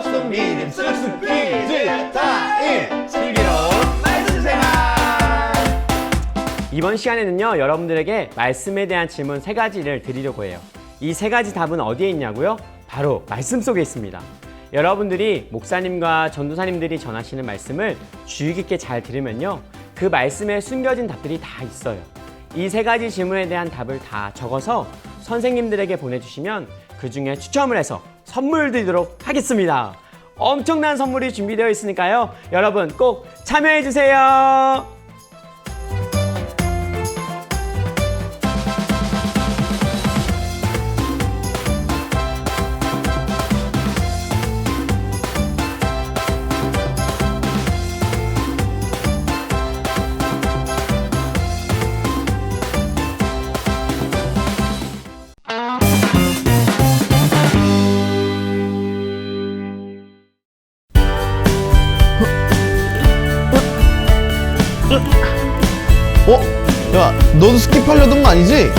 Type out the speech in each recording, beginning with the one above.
쏙쏙 믿음 쑥쑥 퀴즈 타임! 슬기로운 말씀 생활! 이번 시간에는요, 여러분들에게 말씀에 대한 질문 3가지를 드리려고 해요. 이 3가지 답은 어디에 있냐고요? 바로 말씀 속에 있습니다. 여러분들이 목사님과 전도사님들이 전하시는 말씀을 주의 깊게 잘 들으면요, 그 말씀에 숨겨진 답들이 다 있어요. 이 3가지 질문에 대한 답을 다 적어서 선생님들에게 보내주시면 그 중에 추첨을 해서 선물 드리도록 하겠습니다. 엄청난 선물이 준비되어 있으니까요, 여러분 꼭 참여해 주세요. 야, 너도 스킵하려던 거 아니지?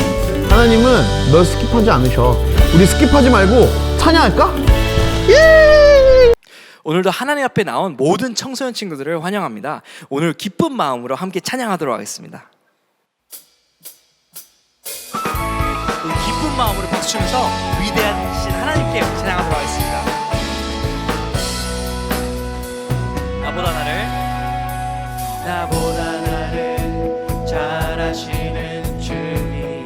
하나님은 널 스킵하지 않으셔. 우리 스킵하지 말고 찬양할까? 예! 오늘도 하나님 앞에 나온 모든 청소년 친구들을 환영합니다. 오늘 기쁜 마음으로 함께 찬양하도록 하겠습니다. 우리 기쁜 마음으로 박수치면서 위대하신 하나님께 찬양하도록 하겠습니다. 나보다 나를 잘 아시는 주님,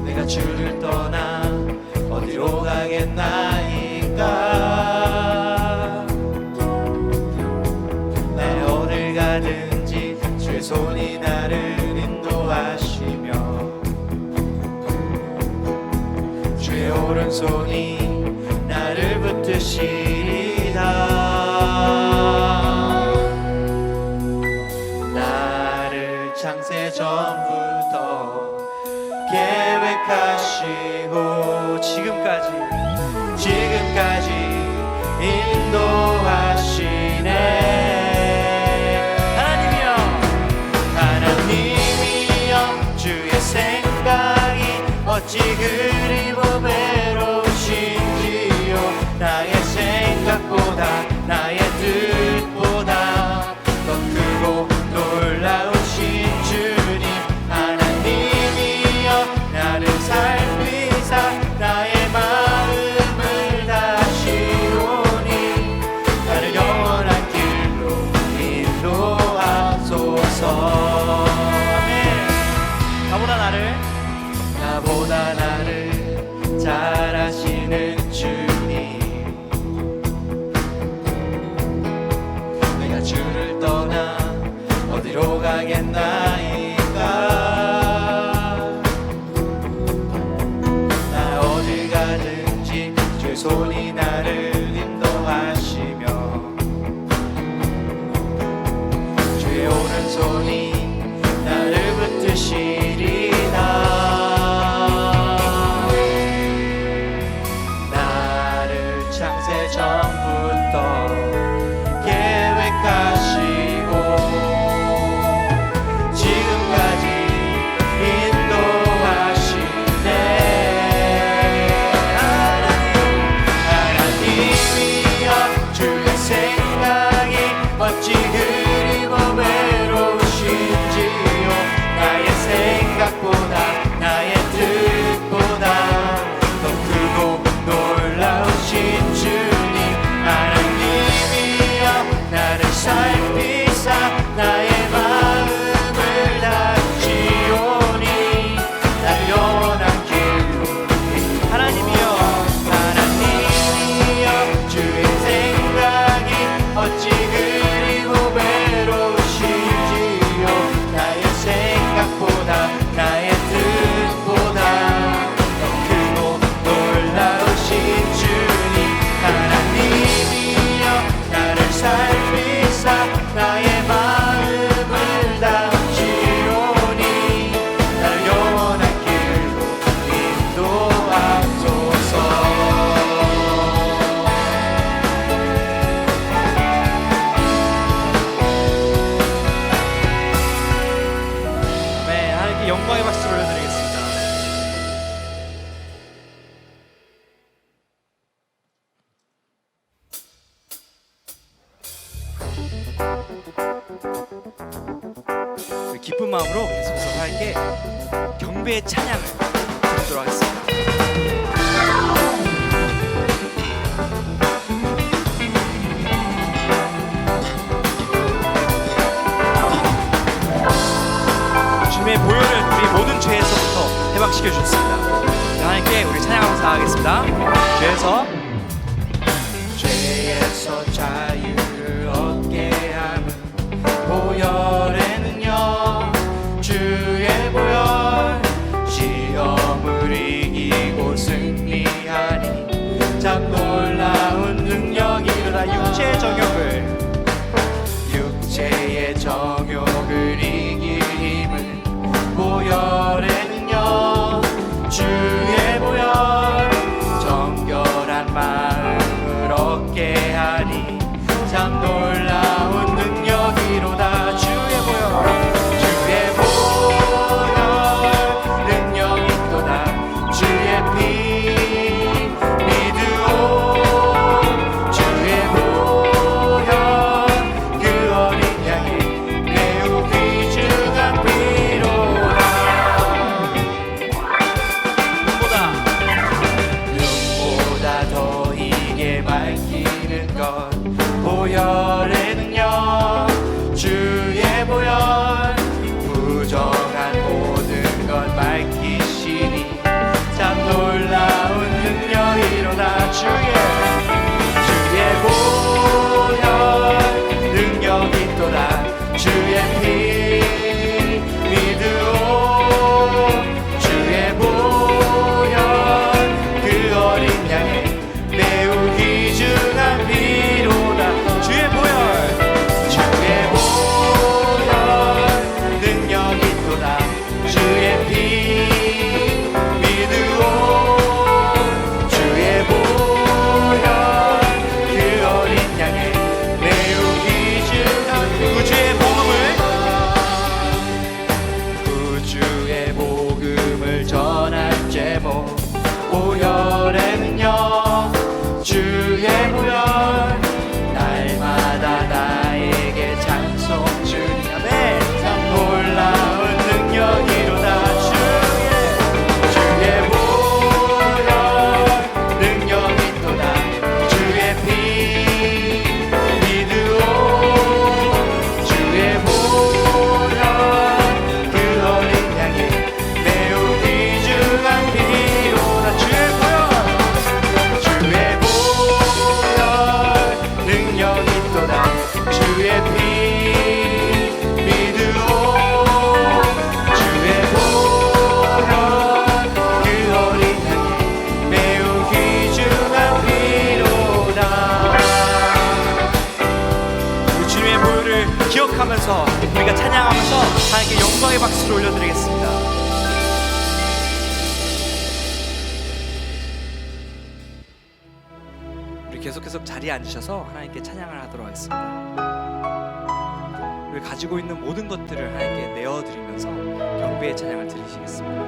내가 주를 떠나 어디로 가겠나이까. 내 어딜 가든지 주의 손이 나를 인도하시며 주의 오른손이 나를 붙드시리다. 나를 창세 전부터 계획하시고 지금까지 인도하시네. 하나님이여 주의 생각이 어찌 그리 보배로우신지요. 나의 생각보다 나의 뜻보다 더 크고 놀라우신 주님. 하나님이여 나를 살피사 나의 마음을 다시오니 나를 영원한 길로 인도하소서. 아멘. 나보다 나를 잘 아시는 주님, 내가 주를 떠나 어디로 가겠나이까. 나 어딜 가든지 주의 손이 나를 인도하시며 주의 오른손이 나를 붙드시리다. 나를 창세 전부터 계획하시고 지금까지 인도하시네. 하나님이여 주의 생각이 어찌 그리 보배로우신지요. 나의 생각보다 나의 뜻보다 더 크고 놀라우신 주님. 하나님이여 나를 살피사 나의 마음을 다지오니 나를 영원한 길로. 하나님이여 주의 생각이 어찌 그리 보배로우신지요. 나의 생각보다 나의 뜻보다 더 크고 놀라우신 주님. 하나님이여 나를 살피사 나의 마음을 다지오니 나를 영원한 길로 인도하소서. 네, 하나님께 영광의 박수를 올려드리겠습니다. 마음으로 계속해서 하나님께 경배의 찬양을 드리도록 하겠습니다. 주님의 보혈을 우리 모든 죄에서부터 해방시켜 주셨습니다. 하나님께 우리 찬양하면서 나가겠습니다. 죄에서 자유를 얻게 하는 보혈에는요, 주의 보혈, 시험을 이기고 승리하니 참 놀라운 능력이로다. 육체의 정욕을 이길 힘을 보혈에는요, 주의 보혈, 정결한 마음을 얻게 하니 참 놀라운 능력이로다. 주의 보혈 능력이 있도다. 주의 피 믿으오. 주의 보혈 그 어린 양의 매우 귀중한 피로다. 눈보다 더 이게 밝히는 것 보혈에는요, 주의 보혈, 부정한 모든 것 밝히시니 참 놀라운 능력이로다. 주의 보혈 능력이 있도다. 주의 피 믿으오. 주의 보혈 그 어린 양의 매우 귀중한 피로다. 주의 보혈 능력이 있도다. 주의 피 믿으오. 주의 보혈 그 어린 양의 매우 귀중한 구주의 복음을 전할 제목 보혈에는요, 주의 보혈 날마다 나에게 찬송 주니 아멘. 참 놀라운 능력이로다. 주의 보혈 능력이 있도다. 주의 피 믿으오. 주의 보혈 그 어린 양의 매우 귀중한 피로다. 주의 보혈 능력이 있도다. 주의 피 믿으오. 주의 보혈 그 어린 양의 매우 귀중한 피로다. 우리 주님의 보혈을 기억하면서 우리가 찬양하면서 하나님께 영광의 박수를 올려드리겠습니다. 계속해서 자리에 앉으셔서 하나님께 찬양을 하도록 하겠습니다. 우리 가지고 있는 모든 것들을 하나님께 내어드리면서 경배의 찬양을 드리시겠습니다.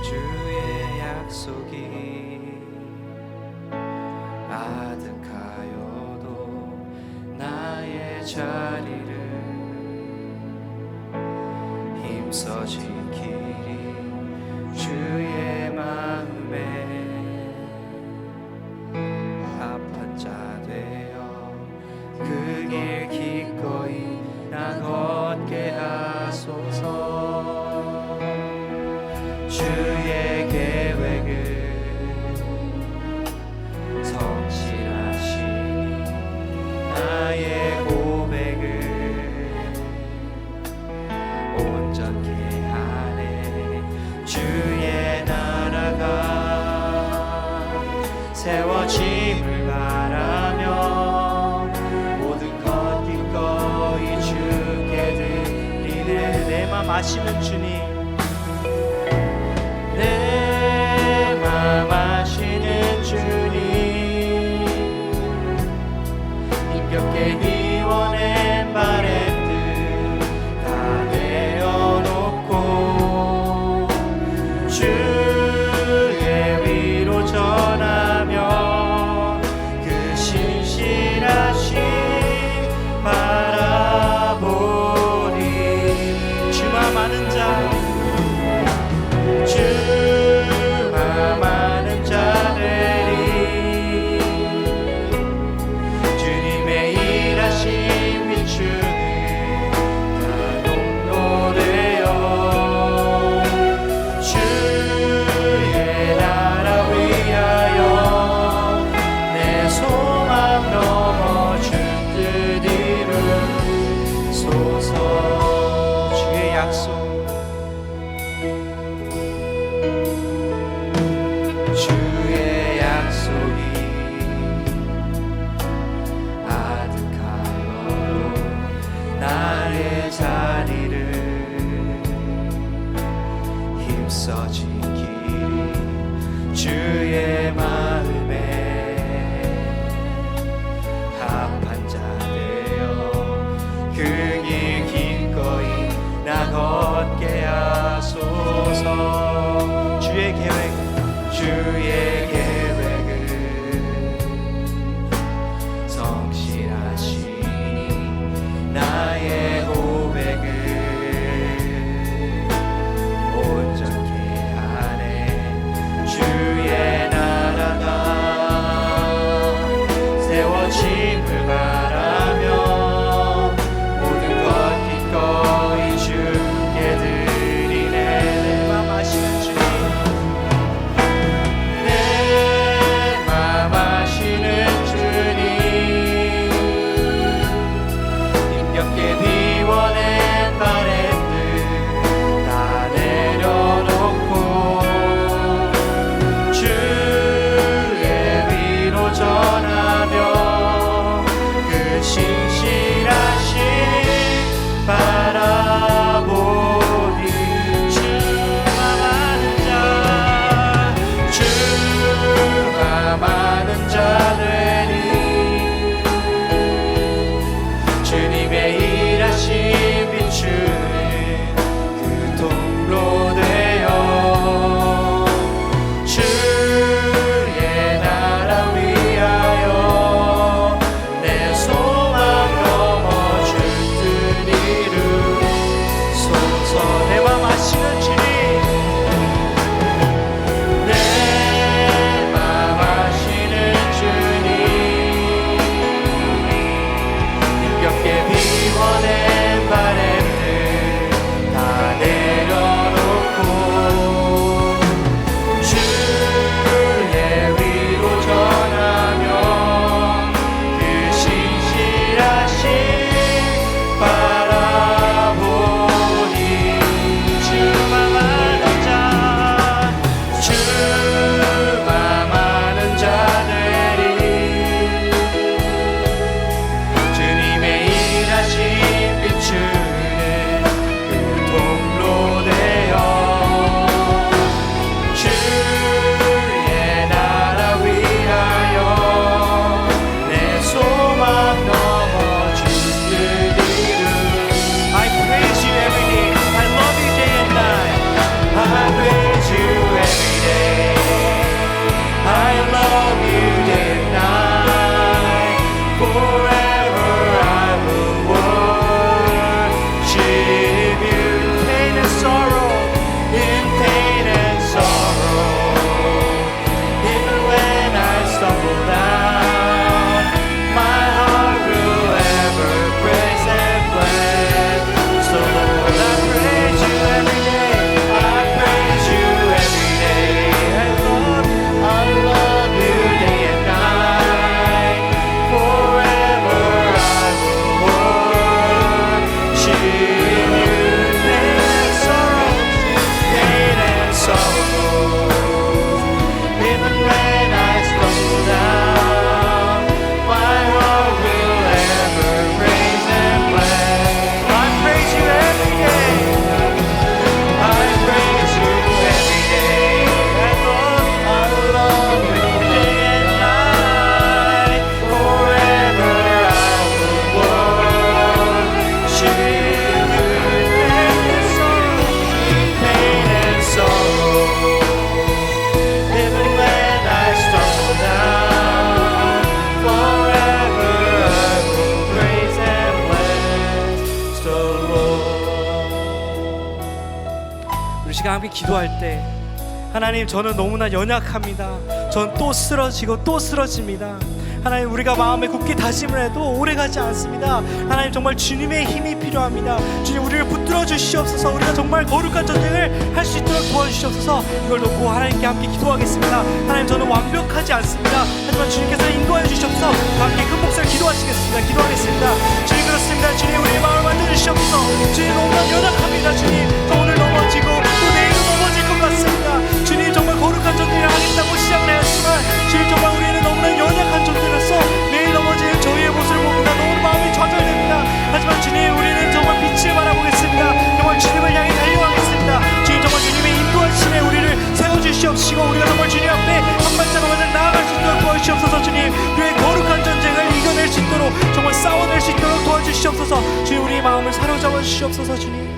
주의 약속이 아득하여도 나의 자리를 힘써 지키리. 주의 마음에 합한 자 되어 그 길 기꺼이 나 걷게 하소서. 주의 계획을 성실하시니 나의 고백을 온전케 하네. 주의 나라가 세워짐을 바라며 모든 것 기꺼이 주께 드리네. 내 맘 아시는 주님, 내 맘 아시는 주님, 힘겹게 이원해 바랬듯 다 내어놓고 주의 위로 많은 자들이 주님의 일하심 비추는 그 통로 되어 주의 나라 위하여 내 소망 넘어줄 듯 이루소서. 내 맘 아시는 주님, 내 맘 아시는 주님, 힘겹게 비워낸 바램들 다 내려놓고 주의 위로 전하며 그 신실하심 바라보니 주만 아는 자, 주만 아는 자들이 주님의 일하심 비추는 그 통로 되어 주의 나라 위하여 내 소망 넘어줄 듯 이루. I praise you every day. I love you day and night. I praise you every day. I love you day and night. Forever I will worship you. Pain and sorrow, in pain and sorrow, even when I stumble down, my heart will ever praise and bless. So Lord, I praise you every day. I praise you every day. I love you day and night. Forever I will worship you. Pain and sorrow, even when I stumble down, my heart will ever praise and bless. I praise you every day. I praise you every day. I love you day and night. Forever I will worship you. Pain and sorrow, even when I stumble down, forever I will praise and bless the Lord. 우리 시간 함께 기도할 때, 하나님, 저는 너무나 연약합니다. 전 또 쓰러지고 또 쓰러집니다. 하나님, 우리가 마음에 굳게 다짐을 해도 오래가지 않습니다. 하나님, 정말 주님의 힘이 필요합니다. 주님, 우리를 붙들어 주시옵소서. 우리가 정말 거룩한 전쟁을 할 수 있도록 도와주시옵소서. 이걸 놓고 하나님께 함께 기도하겠습니다. 하나님, 저는 완벽하지 않습니다. 하지만 주님께서 인도하여 주시옵소서. 함께 큰 목소리 기도하시겠습니다. 기도하겠습니다. 주님, 그렇습니다. 주님, 우리의 마음을 만져주시옵소서. 주님, 너무나 연약합니다. 주님, 저 오늘 넘어지고 또 내일도 넘어질 것 같습니다. 주님, 정말 거룩한 전쟁을 하겠다고 시작을 하였지만 주님, 정말 우리는 너무나 연약한 존재라서 매일 넘어지는 저희의 모습을 봅니다. 너무 마음이 좌절됩니다. 하지만 주님, 우리는 정말 빛을 바라보겠습니다. 정말 주님을 향해 달려가겠습니다. 주님, 정말 주님의 인도하심에 우리를 세워주시옵시고 우리가 정말 주님 앞에 한 발짝 한 발짝 나아갈 수 있도록 도와주시옵소서. 주님, 우리의 거룩한 전쟁을 이겨낼 수 있도록 정말 싸워낼 수 있도록 도와주시옵소서. 주님, 우리의 마음을 사로잡아 주시옵소서. 주님,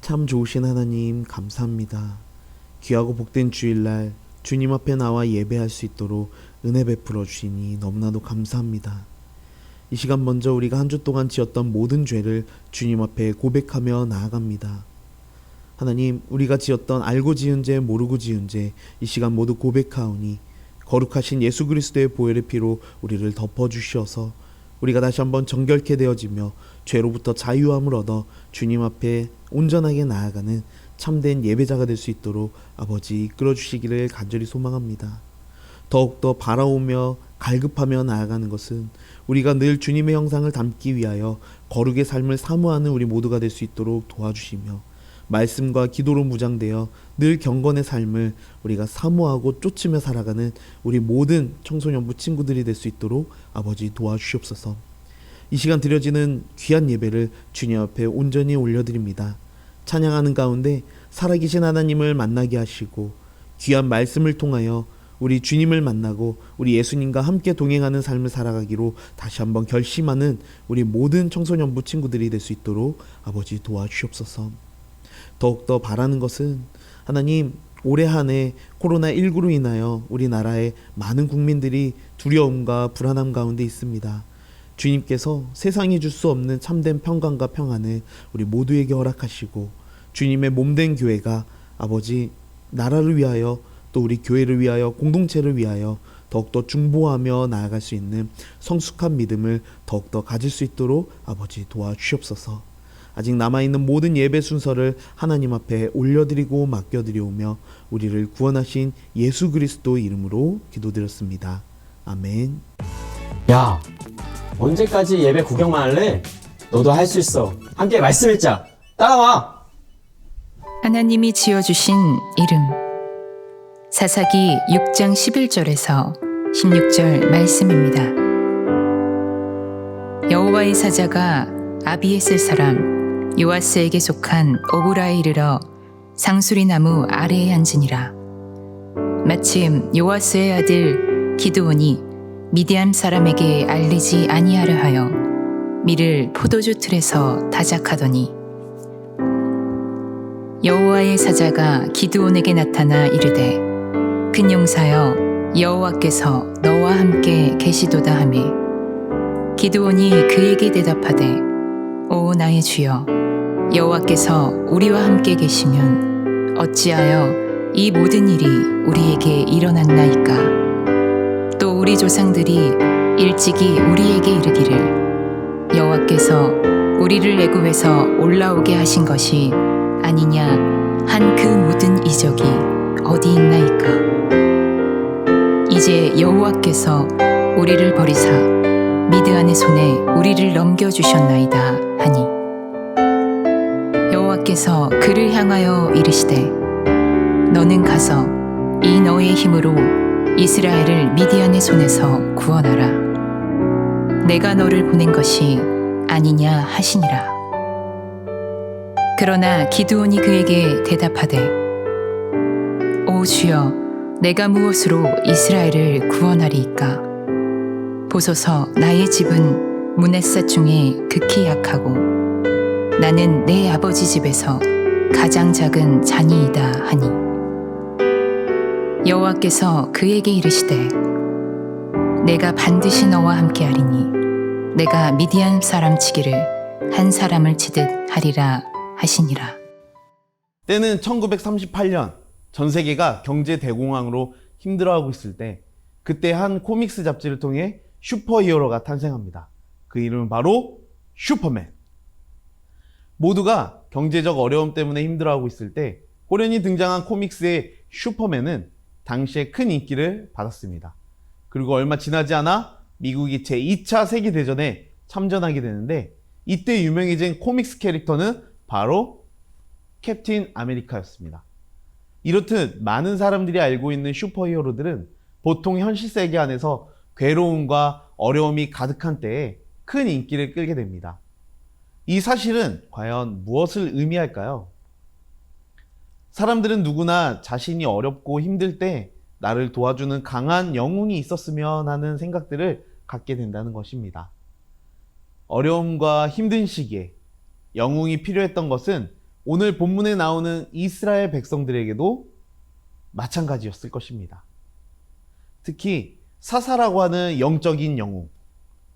참 좋으신 하나님, 감사합니다. 귀하고 복된 주일날 주님 앞에 나와 예배할 수 있도록 은혜 베풀어 주시니 너무나도 감사합니다. 이 시간 먼저 우리가 한 주 동안 지었던 모든 죄를 주님 앞에 고백하며 나아갑니다. 하나님, 우리가 지었던 알고 지은 죄, 모르고 지은 죄, 이 시간 모두 고백하오니 거룩하신 예수 그리스도의 보혈의 피로 우리를 덮어주시어서 우리가 다시 한번 정결케 되어지며 죄로부터 자유함을 얻어 주님 앞에 온전하게 나아가는 참된 예배자가 될 수 있도록 아버지 이끌어 주시기를 간절히 소망합니다. 더욱더 바라오며 갈급하며 나아가는 것은 우리가 늘 주님의 형상을 담기 위하여 거룩의 삶을 사모하는 우리 모두가 될 수 있도록 도와주시며 말씀과 기도로 무장되어 늘 경건의 삶을 우리가 사모하고 쫓으며 살아가는 우리 모든 청소년부 친구들이 될 수 있도록 아버지 도와주시옵소서. 이 시간 드려지는 귀한 예배를 주님 앞에 온전히 올려드립니다. 찬양하는 가운데 살아계신 하나님을 만나게 하시고 귀한 말씀을 통하여 우리 주님을 만나고 우리 예수님과 함께 동행하는 삶을 살아가기로 다시 한번 결심하는 우리 모든 청소년부 친구들이 될 수 있도록 아버지 도와주시옵소서. 더욱더 바라는 것은 하나님, 올해 한 해 코로나19로 인하여 우리나라의 많은 국민들이 두려움과 불안함 가운데 있습니다. 주님께서 세상이 줄 수 없는 참된 평강과 평안을 우리 모두에게 허락하시고 주님의 몸된 교회가 아버지 나라를 위하여 또 우리 교회를 위하여 공동체를 위하여 더욱더 중보하며 나아갈 수 있는 성숙한 믿음을 더욱더 가질 수 있도록 아버지 도와주시옵소서. 아직 남아있는 모든 예배 순서를 하나님 앞에 올려드리고 맡겨드리오며 우리를 구원하신 예수 그리스도 이름으로 기도드렸습니다. 아멘. 야, 언제까지 예배 구경만 할래? 너도 할 수 있어. 함께 말씀 읽자. 따라와. 하나님이 지어주신 이름. 사사기 6장 11절에서 16절 말씀입니다. 여호와의 사자가 아비에셀 사람 요아스에게 속한 오브라에 이르러 상수리 나무 아래에 앉으니라. 마침 요아스의 아들 기드온이 미디안 사람에게 알리지 아니하려 하여 밀을 포도주 틀에서 다작하더니 여호와의 사자가 기드온에게 나타나 이르되 큰 용사여 여호와께서 너와 함께 계시도다 하매 기드온이 그에게 대답하되 오 나의 주여 여호와께서 우리와 함께 계시면 어찌하여 이 모든 일이 우리에게 일어났나이까. 또 우리 조상들이 일찍이 우리에게 이르기를 여호와께서 우리를 애굽에서 올라오게 하신 것이 아니냐 한 그 모든 이적이 어디 있나이까. 이제 여호와께서 우리를 버리사 미드안의 손에 우리를 넘겨주셨나이다 하니 여호와께서 그를 향하여 이르시되 너는 가서 이 너의 힘으로 이스라엘을 미디안의 손에서 구원하라. 내가 너를 보낸 것이 아니냐 하시니라. 그러나 기드온이 그에게 대답하되 오 주여 내가 무엇으로 이스라엘을 구원하리이까. 보소서 나의 집은 문에셋 중에 극히 약하고 나는 내 아버지 집에서 가장 작은 자니이다 하니 여호와께서 그에게 이르시되 내가 반드시 너와 함께하리니 내가 미디안 사람 치기를 한 사람을 치듯 하리라 하시니라. 때는 1938년 전 세계가 경제 대공황으로 힘들어하고 있을 때 그때 한 코믹스 잡지를 통해 슈퍼히어로가 탄생합니다. 그 이름은 바로 슈퍼맨. 모두가 경제적 어려움 때문에 힘들어하고 있을 때 호련히 등장한 코믹스의 슈퍼맨은 당시에 큰 인기를 받았습니다. 그리고 얼마 지나지 않아 미국이 제2차 세계대전에 참전하게 되는데 이때 유명해진 코믹스 캐릭터는 바로 캡틴 아메리카였습니다. 이렇듯 많은 사람들이 알고 있는 슈퍼히어로들은 보통 현실 세계 안에서 괴로움과 어려움이 가득한 때에 큰 인기를 끌게 됩니다. 이 사실은 과연 무엇을 의미할까요? 사람들은 누구나 자신이 어렵고 힘들 때 나를 도와주는 강한 영웅이 있었으면 하는 생각들을 갖게 된다는 것입니다. 어려움과 힘든 시기에 영웅이 필요했던 것은 오늘 본문에 나오는 이스라엘 백성들에게도 마찬가지였을 것입니다. 특히 사사라고 하는 영적인 영웅,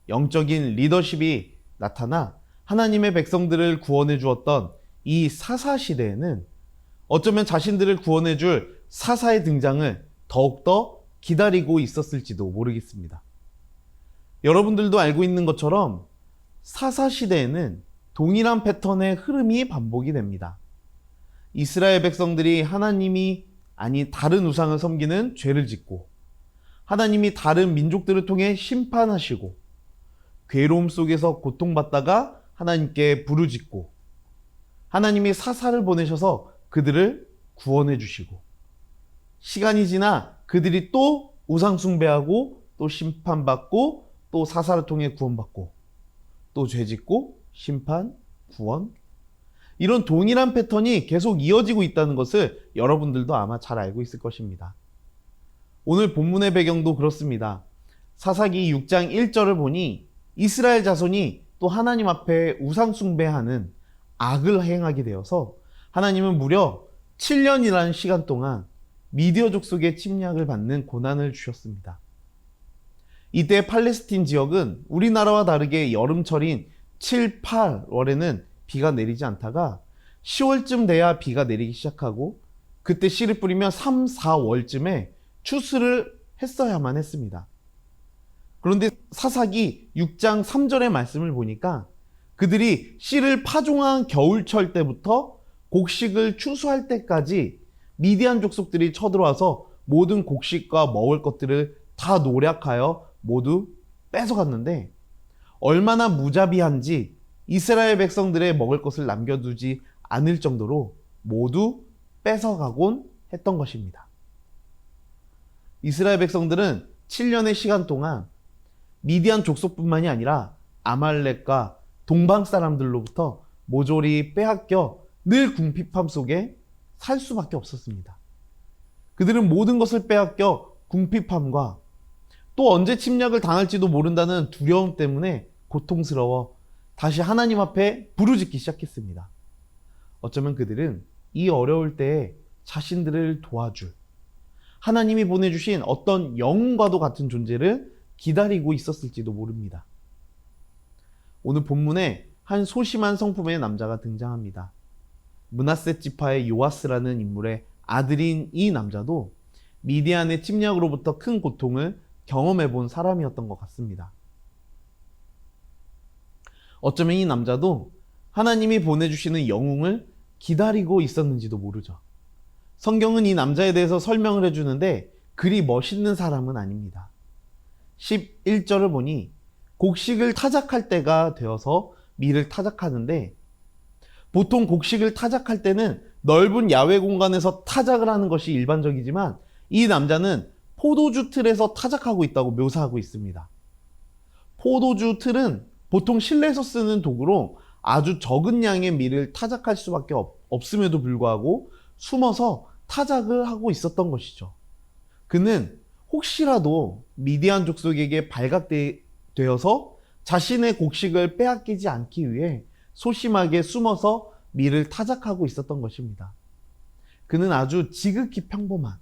영적인 리더십이 나타나 하나님의 백성들을 구원해 주었던 이 사사 시대에는 어쩌면 자신들을 구원해 줄 사사의 등장을 더욱더 기다리고 있었을지도 모르겠습니다. 여러분들도 알고 있는 것처럼 사사 시대에는 동일한 패턴의 흐름이 반복이 됩니다. 이스라엘 백성들이 하나님이 아닌 다른 우상을 섬기는 죄를 짓고 하나님이 다른 민족들을 통해 심판하시고 괴로움 속에서 고통받다가 하나님께 부르짖고 하나님이 사사를 보내셔서 그들을 구원해 주시고 시간이 지나 그들이 또 우상 숭배하고 또 심판받고 또 사사를 통해 구원받고 또 죄짓고 심판, 구원 이런 동일한 패턴이 계속 이어지고 있다는 것을 여러분들도 아마 잘 알고 있을 것입니다. 오늘 본문의 배경도 그렇습니다. 사사기 6장 1절을 보니 이스라엘 자손이 또 하나님 앞에 우상 숭배하는 악을 행하게 되어서 하나님은 무려 7년이라는 시간 동안 미디어 족속의 침략을 받는 고난을 주셨습니다. 이때 팔레스틴 지역은 우리나라와 다르게 여름철인 7, 8월에는 비가 내리지 않다가 10월쯤 돼야 비가 내리기 시작하고 그때 씨를 뿌리면 3, 4월쯤에 추수를 했어야만 했습니다. 그런데 사사기 6장 3절의 말씀을 보니까 그들이 씨를 파종한 겨울철 때부터 곡식을 추수할 때까지 미디안 족속들이 쳐들어와서 모든 곡식과 먹을 것들을 다 노략하여 모두 뺏어갔는데 얼마나 무자비한지 이스라엘 백성들의 먹을 것을 남겨두지 않을 정도로 모두 뺏어가곤 했던 것입니다. 이스라엘 백성들은 7년의 시간 동안 미디안 족속뿐만이 아니라 아말렉과 동방 사람들로부터 모조리 빼앗겨 늘 궁핍함 속에 살 수밖에 없었습니다. 그들은 모든 것을 빼앗겨 궁핍함과 또 언제 침략을 당할지도 모른다는 두려움 때문에 고통스러워 다시 하나님 앞에 부르짖기 시작했습니다. 어쩌면 그들은 이 어려울 때에 자신들을 도와줄 하나님이 보내주신 어떤 영웅과도 같은 존재를 기다리고 있었을지도 모릅니다. 오늘 본문에 한 소심한 성품의 남자가 등장합니다. 므낫세 지파의 요아스라는 인물의 아들인 이 남자도 미디안의 침략으로부터 큰 고통을 경험해 본 사람이었던 것 같습니다. 어쩌면 이 남자도 하나님이 보내주시는 영웅을 기다리고 있었는지도 모르죠. 성경은 이 남자에 대해서 설명을 해주는데 그리 멋있는 사람은 아닙니다. 11절을 보니 곡식을 타작할 때가 되어서 밀을 타작하는데 보통 곡식을 타작할 때는 넓은 야외 공간에서 타작을 하는 것이 일반적이지만 이 남자는 포도주 틀에서 타작하고 있다고 묘사하고 있습니다. 포도주 틀은 보통 실내에서 쓰는 도구로 아주 적은 양의 밀을 타작할 수밖에 없음에도 불구하고 숨어서 타작을 하고 있었던 것이죠. 그는 혹시라도 미디안 족속에게 발각되어서 자신의 곡식을 빼앗기지 않기 위해 소심하게 숨어서 밀을 타작하고 있었던 것입니다. 그는 아주 지극히 평범한,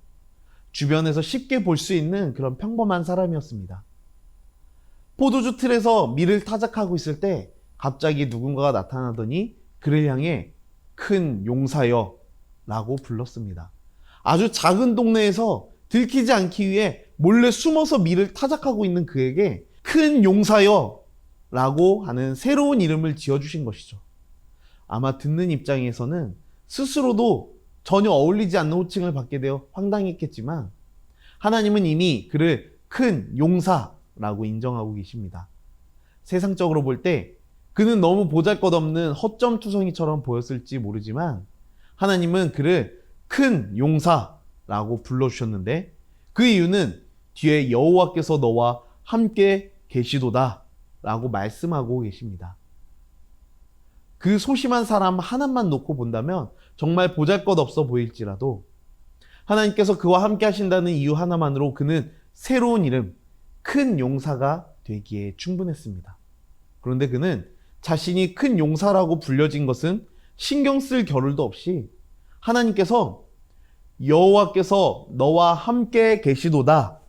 주변에서 쉽게 볼 수 있는 그런 평범한 사람이었습니다. 포도주 틀에서 밀을 타작하고 있을 때 갑자기 누군가가 나타나더니 그를 향해 큰 용사여 라고 불렀습니다. 아주 작은 동네에서 들키지 않기 위해 몰래 숨어서 밀을 타작하고 있는 그에게 큰 용사여 라고 하는 새로운 이름을 지어주신 것이죠. 아마 듣는 입장에서는 스스로도 전혀 어울리지 않는 호칭을 받게 되어 황당했겠지만 하나님은 이미 그를 큰 용사라고 인정하고 계십니다. 세상적으로 볼 때 그는 너무 보잘것없는 허점투성이처럼 보였을지 모르지만 하나님은 그를 큰 용사라고 불러주셨는데 그 이유는 뒤에 여호와께서 너와 함께 계시도다 라고 말씀하고 계십니다. 그 소심한 사람 하나만 놓고 본다면 정말 보잘것없어 보일지라도 하나님께서 그와 함께 하신다는 이유 하나만으로 그는 새로운 이름, 큰 용사가 되기에 충분했습니다. 그런데 그는 자신이 큰 용사라고 불려진 것은 신경 쓸 겨를도 없이 하나님께서 여호와께서 너와 함께 계시도다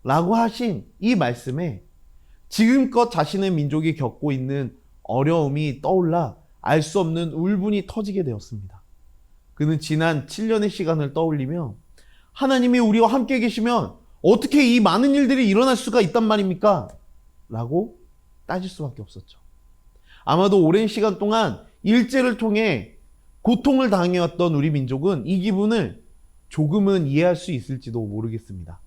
라고 하신 이 말씀에 지금껏 자신의 민족이 겪고 있는 어려움이 떠올라 알 수 없는 울분이 터지게 되었습니다. 그는 지난 7년의 시간을 떠올리며 하나님이 우리와 함께 계시면 어떻게 이 많은 일들이 일어날 수가 있단 말입니까? 라고 따질 수밖에 없었죠. 아마도 오랜 시간 동안 일제를 통해 고통을 당해왔던 우리 민족은 이 기분을 조금은 이해할 수 있을지도 모르겠습니다.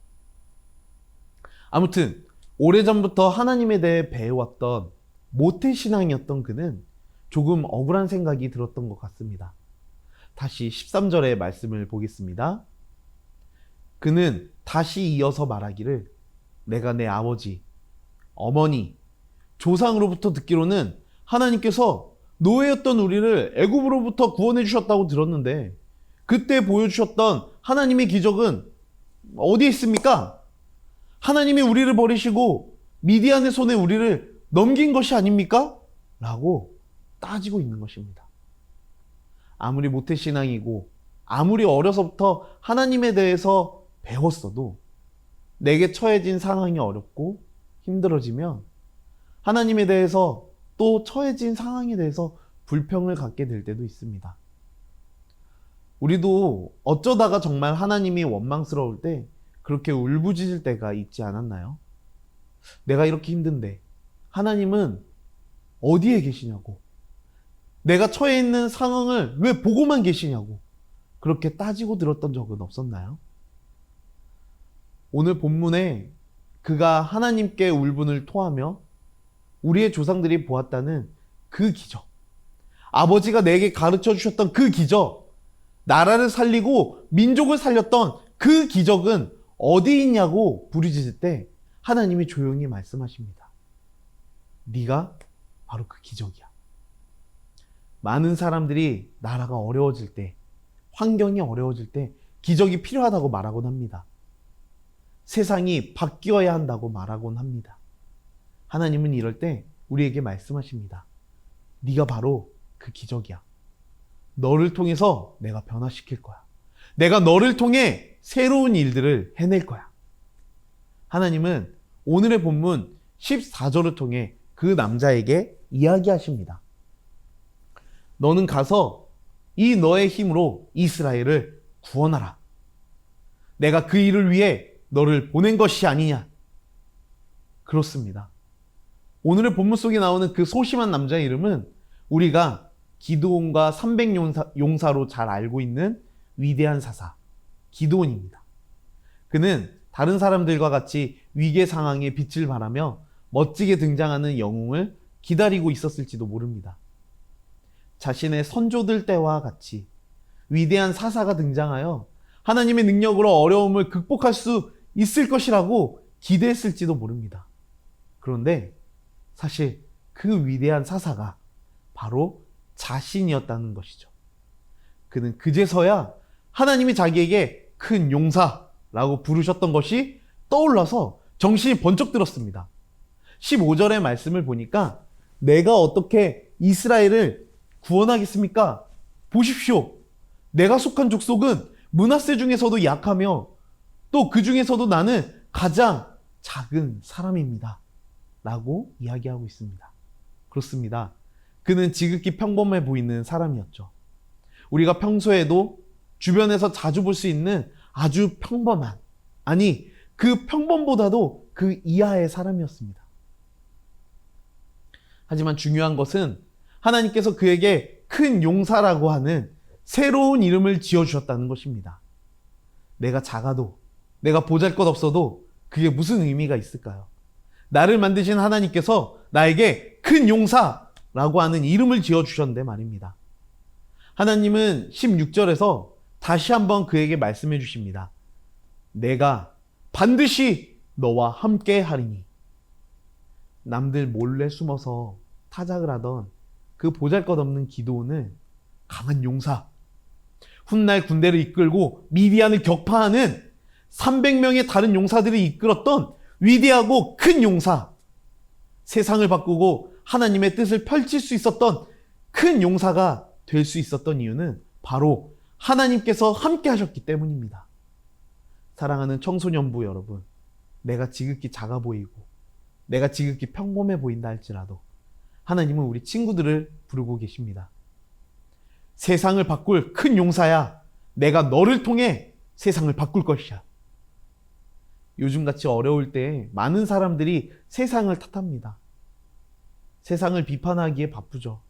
아무튼 오래전부터 하나님에 대해 배워왔던 모태신앙이었던 그는 조금 억울한 생각이 들었던 것 같습니다. 다시 13절의 말씀을 보겠습니다. 그는 다시 이어서 말하기를 내가 내 아버지, 어머니, 조상으로부터 듣기로는 하나님께서 노예였던 우리를 애굽으로부터 구원해 주셨다고 들었는데 그때 보여주셨던 하나님의 기적은 어디에 있습니까? 하나님이 우리를 버리시고 미디안의 손에 우리를 넘긴 것이 아닙니까? 라고 따지고 있는 것입니다. 아무리 모태신앙이고 아무리 어려서부터 하나님에 대해서 배웠어도 내게 처해진 상황이 어렵고 힘들어지면 하나님에 대해서 또 처해진 상황에 대해서 불평을 갖게 될 때도 있습니다. 우리도 어쩌다가 정말 하나님이 원망스러울 때 그렇게 울부짖을 때가 있지 않았나요? 내가 이렇게 힘든데 하나님은 어디에 계시냐고, 내가 처해 있는 상황을 왜 보고만 계시냐고 그렇게 따지고 들었던 적은 없었나요? 오늘 본문에 그가 하나님께 울분을 토하며 우리의 조상들이 보았다는 그 기적, 아버지가 내게 가르쳐 주셨던 그 기적, 나라를 살리고 민족을 살렸던 그 기적은 어디 있냐고 부르짖을 때 하나님이 조용히 말씀하십니다. 네가 바로 그 기적이야. 많은 사람들이 나라가 어려워질 때, 환경이 어려워질 때 기적이 필요하다고 말하곤 합니다. 세상이 바뀌어야 한다고 말하곤 합니다. 하나님은 이럴 때 우리에게 말씀하십니다. 네가 바로 그 기적이야. 너를 통해서 내가 변화시킬 거야. 내가 너를 통해 새로운 일들을 해낼 거야. 하나님은 오늘의 본문 14절을 통해 그 남자에게 이야기하십니다. 너는 가서 이 너의 힘으로 이스라엘을 구원하라. 내가 그 일을 위해 너를 보낸 것이 아니냐. 그렇습니다. 오늘의 본문 속에 나오는 그 소심한 남자의 이름은 우리가 기드온과 300용사로 잘 알고 있는 위대한 사사 기드온입니다. 그는 다른 사람들과 같이 위기 상황에 빛을 발하며 멋지게 등장하는 영웅을 기다리고 있었을지도 모릅니다. 자신의 선조들 때와 같이 위대한 사사가 등장하여 하나님의 능력으로 어려움을 극복할 수 있을 것이라고 기대했을지도 모릅니다. 그런데 사실 그 위대한 사사가 바로 자신이었다는 것이죠. 그는 그제서야 하나님이 자기에게 큰 용사라고 부르셨던 것이 떠올라서 정신이 번쩍 들었습니다. 15절의 말씀을 보니까 내가 어떻게 이스라엘을 구원하겠습니까? 보십시오. 내가 속한 족속은 므낫세 중에서도 약하며 또 그 중에서도 나는 가장 작은 사람입니다. 라고 이야기하고 있습니다. 그렇습니다. 그는 지극히 평범해 보이는 사람이었죠. 우리가 평소에도 주변에서 자주 볼 수 있는 아주 평범한, 아니 그 평범보다도 그 이하의 사람이었습니다. 하지만 중요한 것은 하나님께서 그에게 큰 용사라고 하는 새로운 이름을 지어주셨다는 것입니다. 내가 작아도, 내가 보잘것없어도 그게 무슨 의미가 있을까요? 나를 만드신 하나님께서 나에게 큰 용사라고 하는 이름을 지어주셨는데 말입니다. 하나님은 16절에서 다시 한번 그에게 말씀해 주십니다. 내가 반드시 너와 함께 하리니. 남들 몰래 숨어서 타작을 하던 그 보잘것없는 기드온은 강한 용사, 훗날 군대를 이끌고 미디안을 격파하는 300명의 다른 용사들이 이끌었던 위대하고 큰 용사, 세상을 바꾸고 하나님의 뜻을 펼칠 수 있었던 큰 용사가 될 수 있었던 이유는 바로 하나님께서 함께 하셨기 때문입니다. 사랑하는 청소년부 여러분, 내가 지극히 작아 보이고 내가 지극히 평범해 보인다 할지라도 하나님은 우리 친구들을 부르고 계십니다. 세상을 바꿀 큰 용사야. 내가 너를 통해 세상을 바꿀 것이야. 요즘같이 어려울 때 많은 사람들이 세상을 탓합니다. 세상을 비판하기에 바쁘죠.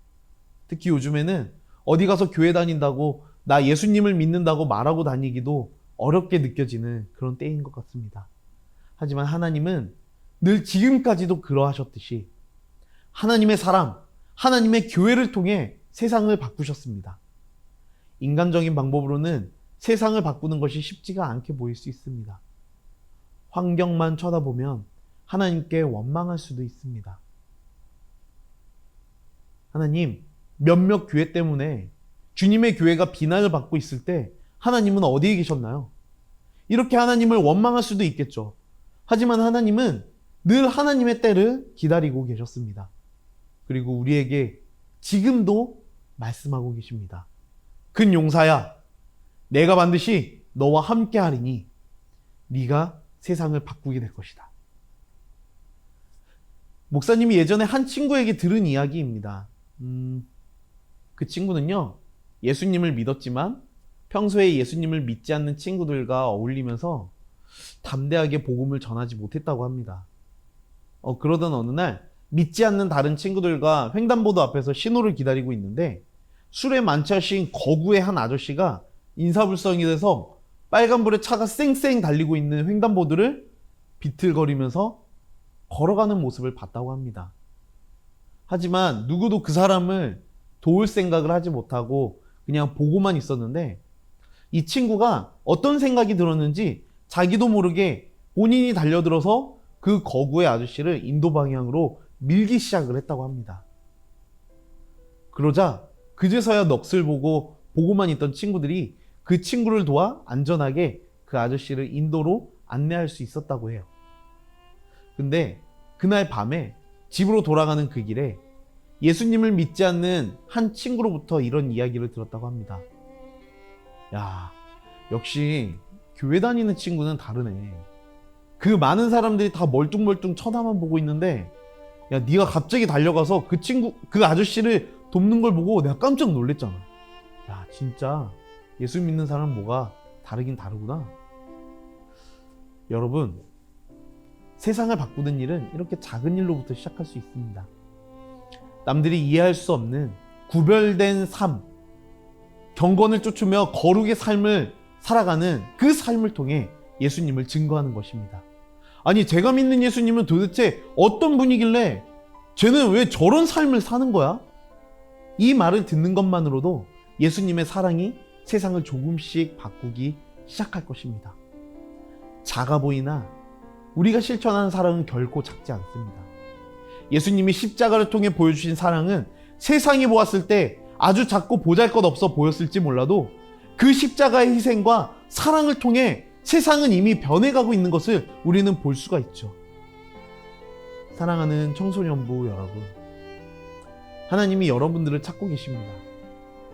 특히 요즘에는 어디 가서 교회 다닌다고, 나 예수님을 믿는다고 말하고 다니기도 어렵게 느껴지는 그런 때인 것 같습니다. 하지만 하나님은 늘 지금까지도 그러하셨듯이 하나님의 사람, 하나님의 교회를 통해 세상을 바꾸셨습니다. 인간적인 방법으로는 세상을 바꾸는 것이 쉽지가 않게 보일 수 있습니다. 환경만 쳐다보면 하나님께 원망할 수도 있습니다. 하나님, 몇몇 교회 때문에 주님의 교회가 비난을 받고 있을 때 하나님은 어디에 계셨나요? 이렇게 하나님을 원망할 수도 있겠죠. 하지만 하나님은 늘 하나님의 때를 기다리고 계셨습니다. 그리고 우리에게 지금도 말씀하고 계십니다. 큰 용사야, 내가 반드시 너와 함께 하리니 네가 세상을 바꾸게 될 것이다. 목사님이 예전에 한 친구에게 들은 이야기입니다. 그 친구는요, 예수님을 믿었지만 평소에 예수님을 믿지 않는 친구들과 어울리면서 담대하게 복음을 전하지 못했다고 합니다. 그러던 어느 날 믿지 않는 다른 친구들과 횡단보도 앞에서 신호를 기다리고 있는데 술에 만취하신 거구의 한 아저씨가 인사불성이 돼서 빨간불에 차가 쌩쌩 달리고 있는 횡단보도를 비틀거리면서 걸어가는 모습을 봤다고 합니다. 하지만 누구도 그 사람을 도울 생각을 하지 못하고 그냥 보고만 있었는데 이 친구가 어떤 생각이 들었는지 자기도 모르게 본인이 달려들어서 그 거구의 아저씨를 인도 방향으로 밀기 시작을 했다고 합니다. 그러자 그제서야 넋을 보고 보고만 있던 친구들이 그 친구를 도와 안전하게 그 아저씨를 인도로 안내할 수 있었다고 해요. 근데 그날 밤에 집으로 돌아가는 그 길에 예수님을 믿지 않는 한 친구로부터 이런 이야기를 들었다고 합니다. 야, 역시 교회 다니는 친구는 다르네. 그 많은 사람들이 다 멀뚱멀뚱 쳐다만 보고 있는데 야, 네가 갑자기 달려가서 그 아저씨를 돕는 걸 보고 내가 깜짝 놀랐잖아. 야, 진짜 예수 믿는 사람은 뭐가 다르긴 다르구나. 여러분, 세상을 바꾸는 일은 이렇게 작은 일로부터 시작할 수 있습니다. 남들이 이해할 수 없는 구별된 삶, 경건을 쫓으며 거룩의 삶을 살아가는 그 삶을 통해 예수님을 증거하는 것입니다. 아니, 제가 믿는 예수님은 도대체 어떤 분이길래 쟤는 왜 저런 삶을 사는 거야? 이 말을 듣는 것만으로도 예수님의 사랑이 세상을 조금씩 바꾸기 시작할 것입니다. 작아 보이나 우리가 실천하는 사랑은 결코 작지 않습니다. 예수님이 십자가를 통해 보여주신 사랑은 세상이 보았을 때 아주 작고 보잘것없어 보였을지 몰라도 그 십자가의 희생과 사랑을 통해 세상은 이미 변해가고 있는 것을 우리는 볼 수가 있죠. 사랑하는 청소년부 여러분, 하나님이 여러분들을 찾고 계십니다.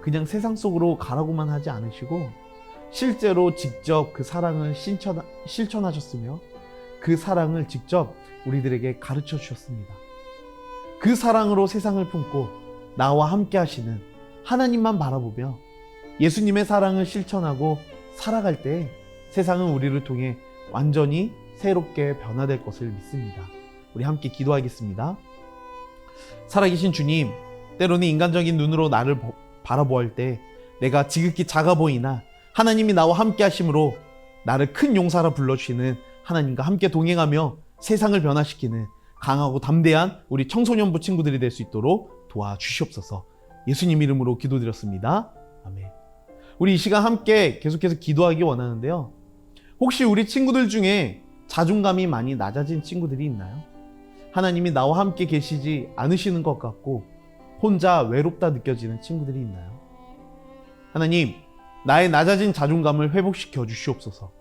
그냥 세상 속으로 가라고만 하지 않으시고 실제로 직접 그 사랑을 실천하셨으며 그 사랑을 직접 우리들에게 가르쳐 주셨습니다. 그 사랑으로 세상을 품고 나와 함께 하시는 하나님만 바라보며 예수님의 사랑을 실천하고 살아갈 때 세상은 우리를 통해 완전히 새롭게 변화될 것을 믿습니다. 우리 함께 기도하겠습니다. 살아계신 주님, 때로는 인간적인 눈으로 나를 바라보할 때 내가 지극히 작아 보이나 하나님이 나와 함께 하심으로 나를 큰 용사라 불러주시는 하나님과 함께 동행하며 세상을 변화시키는 강하고 담대한 우리 청소년부 친구들이 될 수 있도록 도와주시옵소서. 예수님 이름으로 기도드렸습니다. 아멘. 우리 이 시간 함께 계속해서 기도하기 원하는데요. 혹시 우리 친구들 중에 자존감이 많이 낮아진 친구들이 있나요? 하나님이 나와 함께 계시지 않으시는 것 같고 혼자 외롭다 느껴지는 친구들이 있나요? 하나님, 나의 낮아진 자존감을 회복시켜 주시옵소서.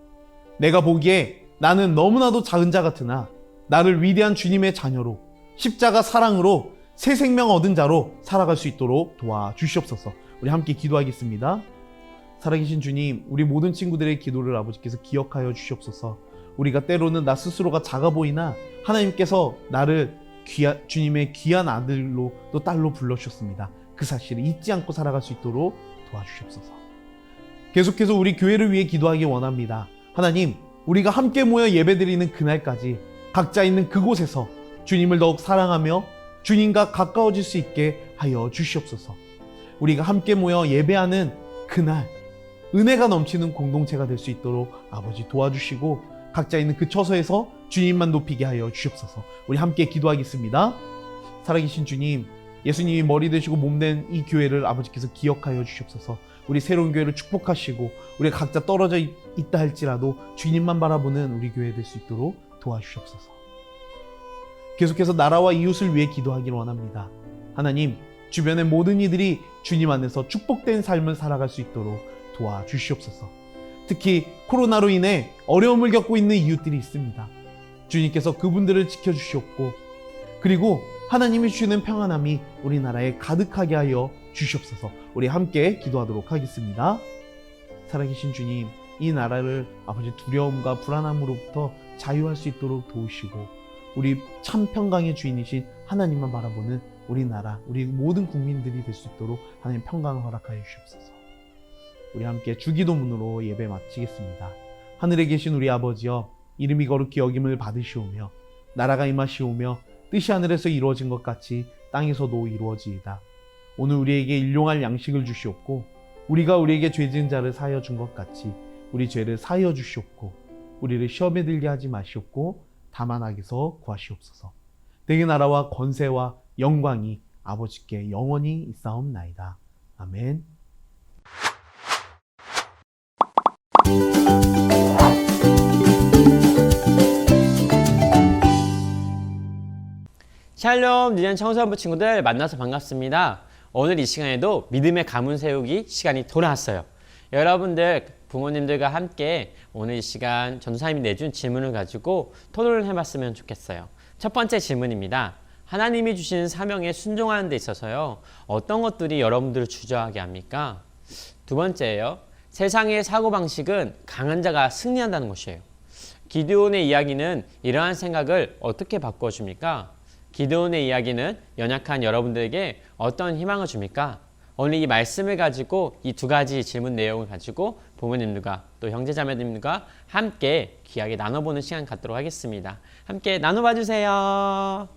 내가 보기에 나는 너무나도 작은 자 같으나 나를 위대한 주님의 자녀로 십자가 사랑으로 새 생명 얻은 자로 살아갈 수 있도록 도와주시옵소서. 우리 함께 기도하겠습니다. 살아계신 주님, 우리 모든 친구들의 기도를 아버지께서 기억하여 주시옵소서. 우리가 때로는 나 스스로가 작아 보이나 하나님께서 나를 주님의 귀한 아들로 또 딸로 불러주셨습니다. 그 사실을 잊지 않고 살아갈 수 있도록 도와주시옵소서. 계속해서 우리 교회를 위해 기도하기 원합니다. 하나님, 우리가 함께 모여 예배드리는 그날까지 각자 있는 그곳에서 주님을 더욱 사랑하며 주님과 가까워질 수 있게 하여 주시옵소서. 우리가 함께 모여 예배하는 그날 은혜가 넘치는 공동체가 될 수 있도록 아버지 도와주시고 각자 있는 그 처소에서 주님만 높이게 하여 주시옵소서. 우리 함께 기도하겠습니다. 살아계신 주님, 예수님이 머리 되시고 몸된 이 교회를 아버지께서 기억하여 주시옵소서. 우리 새로운 교회를 축복하시고 우리가 각자 떨어져 있다 할지라도 주님만 바라보는 우리 교회 될 수 있도록 도와주시옵소서. 계속해서 나라와 이웃을 위해 기도하기를 원합니다. 하나님, 주변의 모든 이들이 주님 안에서 축복된 삶을 살아갈 수 있도록 도와주시옵소서. 특히 코로나로 인해 어려움을 겪고 있는 이웃들이 있습니다. 주님께서 그분들을 지켜주시옵고, 그리고 하나님이 주시는 평안함이 우리나라에 가득하게 하여 주시옵소서. 우리 함께 기도하도록 하겠습니다. 살아계신 주님, 이 나라를 아버지 두려움과 불안함으로부터 자유할 수 있도록 도우시고, 우리 참 평강의 주인이신 하나님만 바라보는 우리나라, 우리 모든 국민들이 될 수 있도록 하나님 평강을 허락하여 주시옵소서. 우리 함께 주기도문으로 예배 마치겠습니다. 하늘에 계신 우리 아버지여, 이름이 거룩히 여김을 받으시오며 나라가 임하시오며 뜻이 하늘에서 이루어진 것 같이 땅에서도 이루어지이다. 오늘 우리에게 일용할 양식을 주시옵고, 우리가 우리에게 죄 지은 자를 사하여 준 것 같이 우리 죄를 사하여 주시옵고, 우리를 시험에 들게 하지 마시옵고 다만 악에서 구하시옵소서. 대개 나라와 권세와 영광이 아버지께 영원히 있사옵나이다. 아멘. 샬롬 뉴전 청소년부 친구들 만나서 반갑습니다. 오늘 이 시간에도 믿음의 가문 세우기 시간이 돌아왔어요. 여러분들 부모님들과 함께 오늘 이 시간 전도사님이 내준 질문을 가지고 토론을 해봤으면 좋겠어요. 첫 번째 질문입니다. 하나님이 주신 사명에 순종하는 데 있어서요, 어떤 것들이 여러분들을 주저하게 합니까? 두 번째예요. 세상의 사고방식은 강한 자가 승리한다는 것이에요. 기드온의 이야기는 이러한 생각을 어떻게 바꿔줍니까? 기드온의 이야기는 연약한 여러분들에게 어떤 희망을 줍니까? 오늘 이 말씀을 가지고 이 두 가지 질문 내용을 가지고 부모님들과 또 형제자매님들과 함께 귀하게 나눠보는 시간 갖도록 하겠습니다. 함께 나눠봐 주세요.